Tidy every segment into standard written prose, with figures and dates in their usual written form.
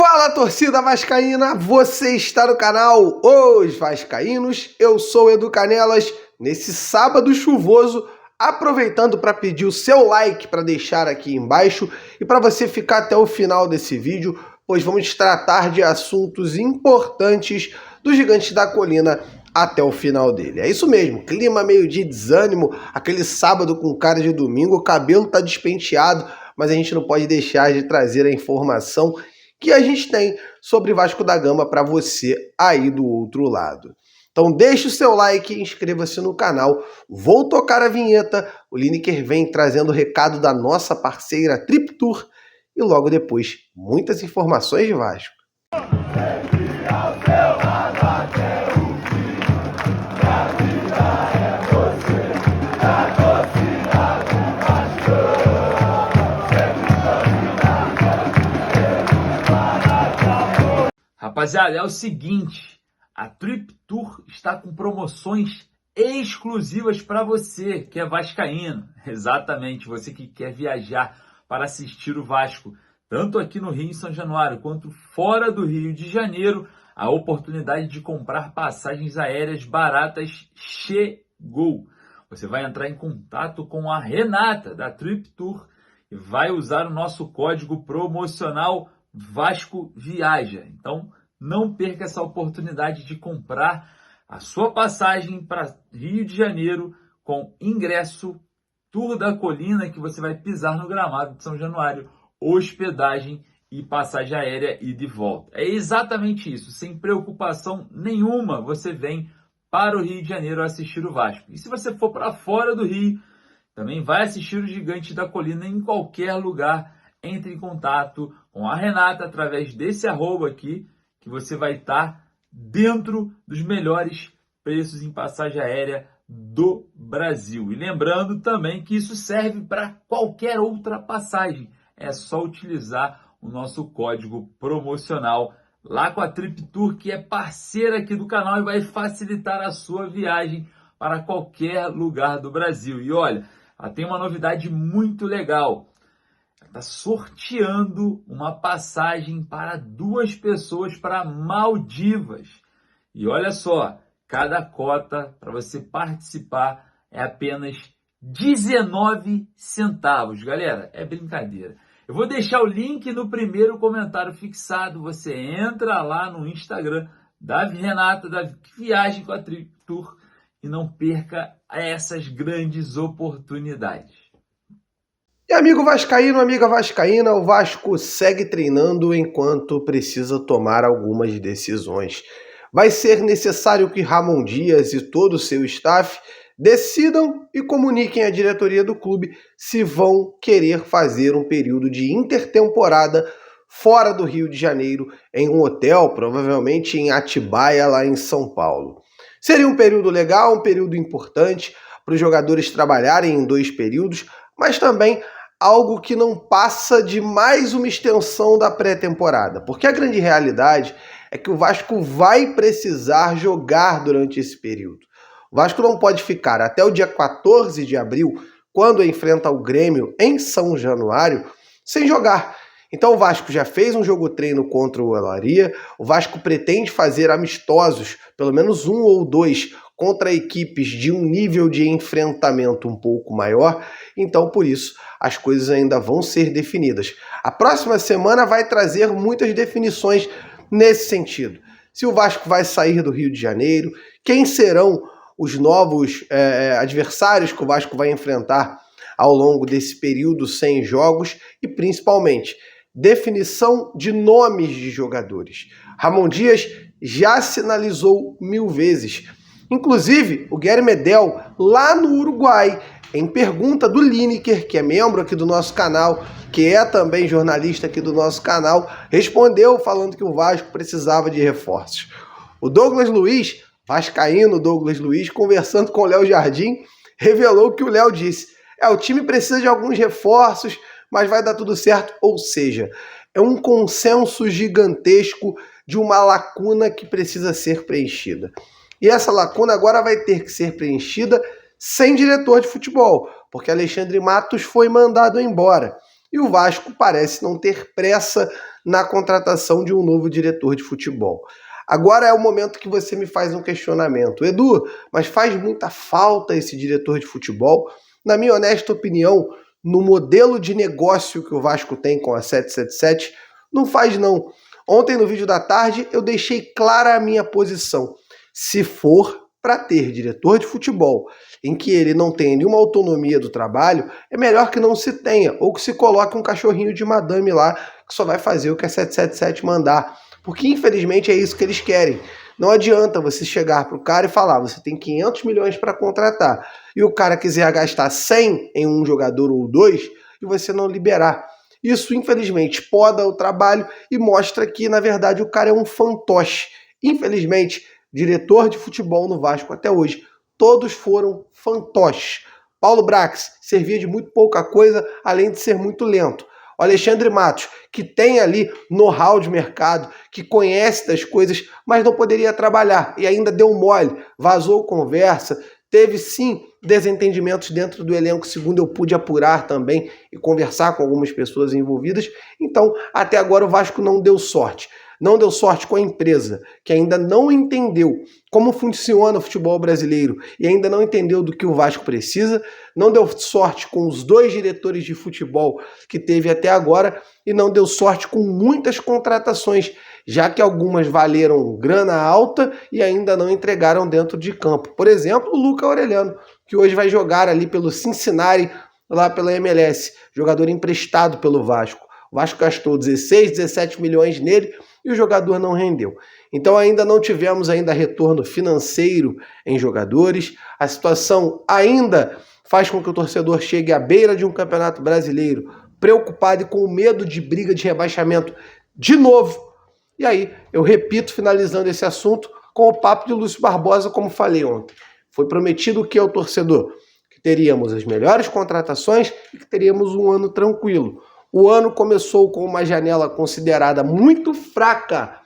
Fala, torcida vascaína, você está no canal Os Vascaínos, eu sou Edu Canelas, nesse sábado chuvoso, aproveitando para pedir o seu like para deixar aqui embaixo e para você ficar até o final desse vídeo, pois vamos tratar de assuntos importantes do Gigante da Colina até o final dele. É isso mesmo, clima meio de desânimo, aquele sábado com cara de domingo, o cabelo tá despenteado, mas a gente não pode deixar de trazer a informação que a gente tem sobre Vasco da Gama para você aí do outro lado. Então deixe o seu like e inscreva-se no canal. Vou tocar a vinheta, o Lineker vem trazendo o recado da nossa parceira Trip Tour e logo depois muitas informações de Vasco. Rapaziada, é o seguinte, a Trip Tour está com promoções exclusivas para você que é vascaíno. Exatamente, você que quer viajar para assistir o Vasco, tanto aqui no Rio, em São Januário, quanto fora do Rio de Janeiro, a oportunidade de comprar passagens aéreas baratas chegou. Você vai entrar em contato com a Renata, da Trip Tour, e vai usar o nosso código promocional Vasco Viaja. Então, não perca essa oportunidade de comprar a sua passagem para Rio de Janeiro com ingresso, Tour da Colina, que você vai pisar no gramado de São Januário, hospedagem e passagem aérea e de volta. É exatamente isso, sem preocupação nenhuma, você vem para o Rio de Janeiro assistir o Vasco. E se você for para fora do Rio, também vai assistir o Gigante da Colina em qualquer lugar. Entre em contato com a Renata através desse arroba aqui, que você vai estar dentro dos melhores preços em passagem aérea do Brasil. E lembrando também que isso serve para qualquer outra passagem. É só utilizar o nosso código promocional lá com a Trip Tour, que é parceira aqui do canal e vai facilitar a sua viagem para qualquer lugar do Brasil. E olha, ela tem uma novidade muito legal. Está sorteando uma passagem para 2 pessoas para Maldivas. E olha só, cada cota para você participar é apenas 19 centavos. Galera, é brincadeira. Eu vou deixar o link no primeiro comentário fixado. Você entra lá no Instagram da Renata, da Viagem com a Trip Tour, e não perca essas grandes oportunidades. E amigo vascaíno, amiga vascaína, o Vasco segue treinando enquanto precisa tomar algumas decisões. Vai ser necessário que Ramon Dias e todo o seu staff decidam e comuniquem à diretoria do clube se vão querer fazer um período de intertemporada fora do Rio de Janeiro, em um hotel, provavelmente em Atibaia, lá em São Paulo. Seria um período legal, um período importante para os jogadores trabalharem em 2 períodos, mas também algo que não passa de mais uma extensão da pré-temporada, porque a grande realidade é que o Vasco vai precisar jogar durante esse período. O Vasco não pode ficar até o dia 14 de abril, quando enfrenta o Grêmio em São Januário, sem jogar. Então o Vasco já fez um jogo-treino contra o Olaria, o Vasco pretende fazer amistosos, pelo menos 1 ou 2, contra equipes de um nível de enfrentamento um pouco maior, então por isso as coisas ainda vão ser definidas. A próxima semana vai trazer muitas definições nesse sentido. Se o Vasco vai sair do Rio de Janeiro, quem serão os novos adversários que o Vasco vai enfrentar ao longo desse período sem jogos e principalmente definição de nomes de jogadores. Ramon Dias já sinalizou 1000 vezes. Inclusive, o Guilherme Medel, lá no Uruguai, em pergunta do Lineker, que é membro aqui do nosso canal, que é também jornalista aqui do nosso canal, respondeu falando que o Vasco precisava de reforços. O Douglas Luiz, vascaíno Douglas Luiz, conversando com o Léo Jardim, revelou que o Léo disse: o time precisa de alguns reforços, mas vai dar tudo certo. Ou seja, é um consenso gigantesco de uma lacuna que precisa ser preenchida. E essa lacuna agora vai ter que ser preenchida sem diretor de futebol, porque Alexandre Matos foi mandado embora. e o Vasco parece não ter pressa na contratação de um novo diretor de futebol. Agora é o momento que você me faz um questionamento. Edu, mas faz muita falta esse diretor de futebol? Na minha honesta opinião, no modelo de negócio que o Vasco tem com a 777, não faz não. Ontem no vídeo da tarde eu deixei clara a minha posição. Se for para ter diretor de futebol em que ele não tenha nenhuma autonomia do trabalho, é melhor que não se tenha, ou que se coloque um cachorrinho de madame lá que só vai fazer o que a 777 mandar. Porque infelizmente é isso que eles querem. Não adianta você chegar para o cara e falar, você tem 500 milhões para contratar, e o cara quiser gastar 100 em um jogador ou dois, e você não liberar. Isso, infelizmente, poda o trabalho e mostra que, na verdade, o cara é um fantoche. Infelizmente, diretor de futebol no Vasco até hoje, todos foram fantoches. Paulo Brax servia de muito pouca coisa, além de ser muito lento. O Alexandre Matos, que tem ali know-how de mercado, que conhece das coisas, mas não poderia trabalhar e ainda deu mole, vazou conversa, teve sim desentendimentos dentro do elenco, segundo eu pude apurar também e conversar com algumas pessoas envolvidas. Então, até agora o Vasco não deu sorte. Não deu sorte com a empresa, que ainda não entendeu como funciona o futebol brasileiro e ainda não entendeu do que o Vasco precisa. Não deu sorte com os dois diretores de futebol que teve até agora e não deu sorte com muitas contratações, já que algumas valeram grana alta e ainda não entregaram dentro de campo. Por exemplo, o Luca Aureliano, que hoje vai jogar ali pelo Cincinnati, lá pela MLS, jogador emprestado pelo Vasco. O Vasco gastou 16, 17 milhões nele e o jogador não rendeu. Então ainda não tivemos retorno financeiro em jogadores. A situação ainda faz com que o torcedor chegue à beira de um campeonato brasileiro preocupado e com medo de briga de rebaixamento de novo. E aí, eu repito, finalizando esse assunto, com o papo de Lúcio Barbosa, como falei ontem. Foi prometido o que ao torcedor? Que teríamos as melhores contratações e que teríamos um ano tranquilo. O ano começou com uma janela considerada muito fraca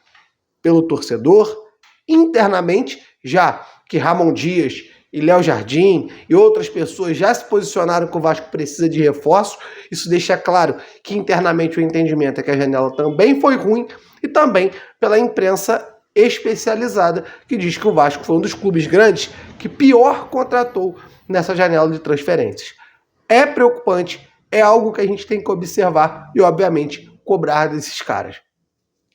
pelo torcedor, internamente, já que Ramon Dias e Léo Jardim e outras pessoas já se posicionaram que o Vasco precisa de reforço. Isso deixa claro que internamente o entendimento é que a janela também foi ruim, e também pela imprensa especializada, que diz que o Vasco foi um dos clubes grandes que pior contratou nessa janela de transferências. É preocupante, é algo que a gente tem que observar e, obviamente, cobrar desses caras.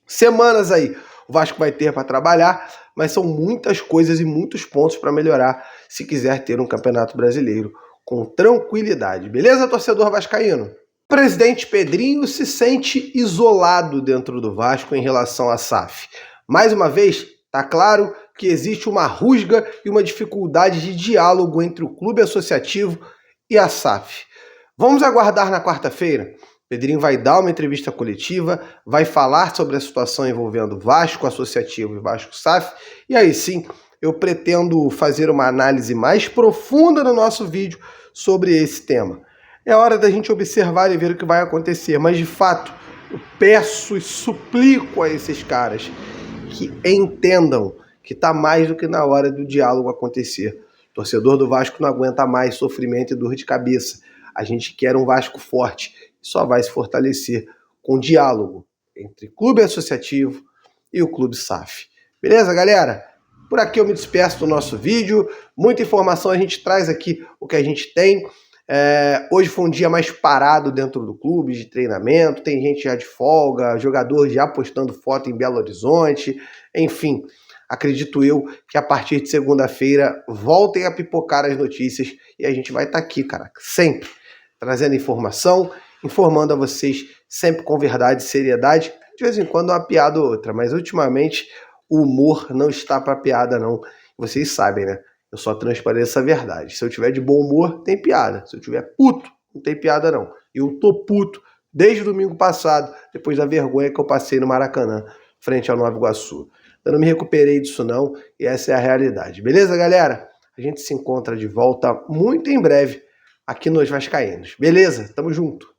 Semanas aí o Vasco vai ter para trabalhar, mas são muitas coisas e muitos pontos para melhorar se quiser ter um campeonato brasileiro com tranquilidade. Beleza, torcedor vascaíno? O presidente Pedrinho se sente isolado dentro do Vasco em relação à SAF. Mais uma vez, está claro que existe uma rusga e uma dificuldade de diálogo entre o clube associativo e a SAF. Vamos aguardar na quarta-feira. Pedrinho vai dar uma entrevista coletiva, vai falar sobre a situação envolvendo Vasco Associativo e Vasco SAF, e aí sim eu pretendo fazer uma análise mais profunda no nosso vídeo sobre esse tema. É hora da gente observar e ver o que vai acontecer, mas de fato eu peço e suplico a esses caras que entendam que está mais do que na hora do diálogo acontecer. O torcedor do Vasco não aguenta mais sofrimento e dor de cabeça. A gente quer um Vasco forte, e só vai se fortalecer com diálogo entre clube associativo e o clube SAF. Beleza, galera? Por aqui eu me despeço do nosso vídeo. Muita informação a gente traz aqui, o que a gente tem. Hoje foi um dia mais parado dentro do clube, de treinamento, tem gente já de folga, jogador já postando foto em Belo Horizonte, enfim, acredito eu que a partir de segunda-feira voltem a pipocar as notícias e a gente vai estar aqui, cara, sempre trazendo informação, informando a vocês, sempre com verdade e seriedade, de vez em quando uma piada ou outra, mas ultimamente o humor não está para piada não, vocês sabem, né? Eu só transpareço a verdade. Se eu tiver de bom humor, tem piada. Se eu tiver puto, não tem piada não. Eu tô puto desde o domingo passado, depois da vergonha que eu passei no Maracanã, frente ao Nova Iguaçu. Eu não me recuperei disso não, e essa é a realidade. Beleza, galera? A gente se encontra de volta muito em breve aqui nos Vascaínos. Beleza? Tamo junto.